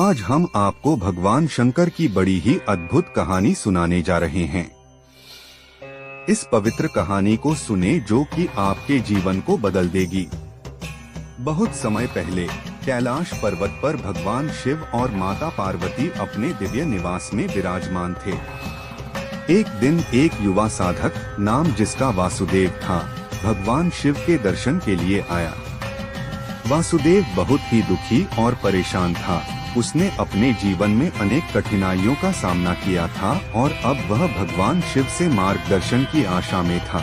आज हम आपको भगवान शंकर की बड़ी ही अद्भुत कहानी सुनाने जा रहे हैं। इस पवित्र कहानी को सुने जो कि आपके जीवन को बदल देगी। बहुत समय पहले कैलाश पर्वत पर भगवान शिव और माता पार्वती अपने दिव्य निवास में विराजमान थे। एक दिन एक युवा साधक नाम जिसका वासुदेव था, भगवान शिव के दर्शन के लिए आया। वासुदेव बहुत ही दुखी और परेशान था। उसने अपने जीवन में अनेक कठिनाइयों का सामना किया था और अब वह भगवान शिव से मार्गदर्शन की आशा में था।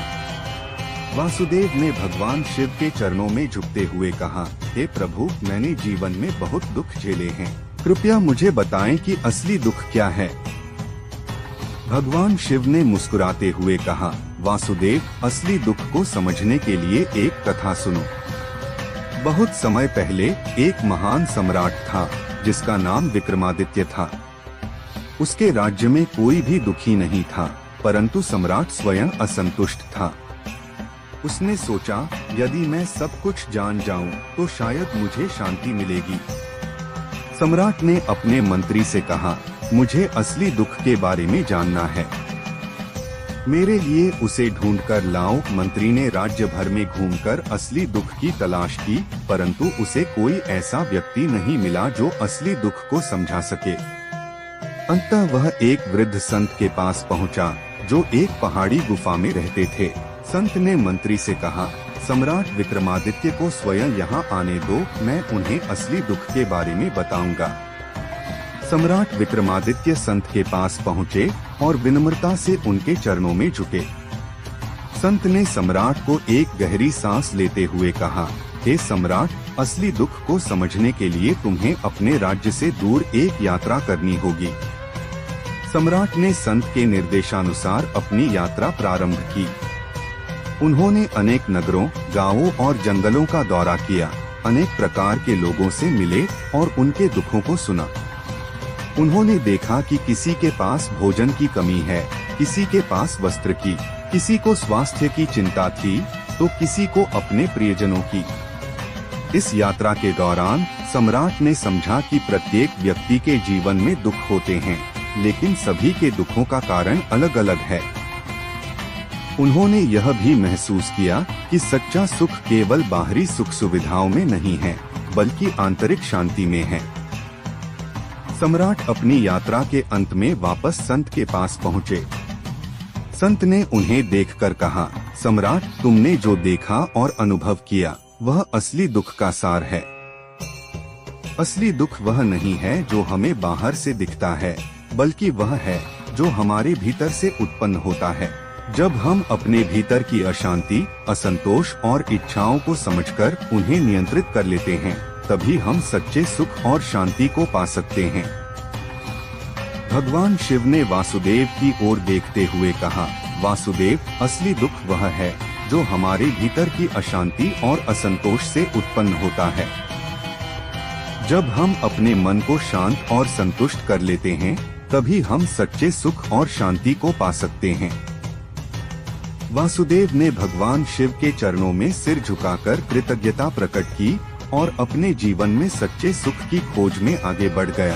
वासुदेव ने भगवान शिव के चरणों में झुकते हुए कहा, हे प्रभु, मैंने जीवन में बहुत दुख झेले हैं। कृपया मुझे बताएं कि असली दुख क्या है। भगवान शिव ने मुस्कुराते हुए कहा, वासुदेव, असली दुख को समझने के लिए एक कथा सुनो। बहुत समय पहले एक महान सम्राट था जिसका नाम विक्रमादित्य था। उसके राज्य में कोई भी दुखी नहीं था, परंतु सम्राट स्वयं असंतुष्ट था। उसने सोचा, यदि मैं सब कुछ जान जाऊं तो शायद मुझे शांति मिलेगी। सम्राट ने अपने मंत्री से कहा, मुझे असली दुख के बारे में जानना है, मेरे लिए उसे ढूंढकर लाओ। मंत्री ने राज्य भर में घूमकर असली दुख की तलाश की, परंतु उसे कोई ऐसा व्यक्ति नहीं मिला जो असली दुख को समझा सके। अंततः वह एक वृद्ध संत के पास पहुंचा, जो एक पहाड़ी गुफा में रहते थे। संत ने मंत्री से कहा, सम्राट विक्रमादित्य को स्वयं यहाँ आने दो, मैं उन्हें असली दुख के बारे में बताऊंगा। सम्राट विक्रमादित्य संत के पास पहुँचे और विनम्रता से उनके चरणों में झुके। संत ने सम्राट को एक गहरी सांस लेते हुए कहा, हे सम्राट, असली दुख को समझने के लिए तुम्हें अपने राज्य से दूर एक यात्रा करनी होगी। सम्राट ने संत के निर्देशानुसार अपनी यात्रा प्रारंभ की। उन्होंने अनेक नगरों, गांवों और जंगलों का दौरा किया, अनेक प्रकार के लोगों से मिले और उनके दुखों को सुना। उन्होंने देखा कि किसी के पास भोजन की कमी है, किसी के पास वस्त्र की, किसी को स्वास्थ्य की चिंता थी तो किसी को अपने प्रियजनों की। इस यात्रा के दौरान सम्राट ने समझा कि प्रत्येक व्यक्ति के जीवन में दुख होते हैं, लेकिन सभी के दुखों का कारण अलग अलग है। उन्होंने यह भी महसूस किया कि सच्चा सुख केवल बाहरी सुख सुविधाओं में नहीं है, बल्कि आंतरिक शांति में है। सम्राट अपनी यात्रा के अंत में वापस संत के पास पहुँचे। संत ने उन्हें देखकर कहा, सम्राट, तुमने जो देखा और अनुभव किया वह असली दुख का सार है। असली दुख वह नहीं है जो हमें बाहर से दिखता है, बल्कि वह है जो हमारे भीतर से उत्पन्न होता है। जब हम अपने भीतर की अशांति, असंतोष और इच्छाओं को समझकर उन्हें नियंत्रित कर लेते हैं, तभी हम सच्चे सुख और शांति को पा सकते हैं। भगवान शिव ने वासुदेव की ओर देखते हुए कहा, वासुदेव, असली दुख वह है जो हमारे भीतर की अशांति और असंतोष से उत्पन्न होता है। जब हम अपने मन को शांत और संतुष्ट कर लेते हैं, तभी हम सच्चे सुख और शांति को पा सकते हैं। वासुदेव ने भगवान शिव के चरणों में सिर झुकाकर कृतज्ञता प्रकट की और अपने जीवन में सच्चे सुख की खोज में आगे बढ़ गया।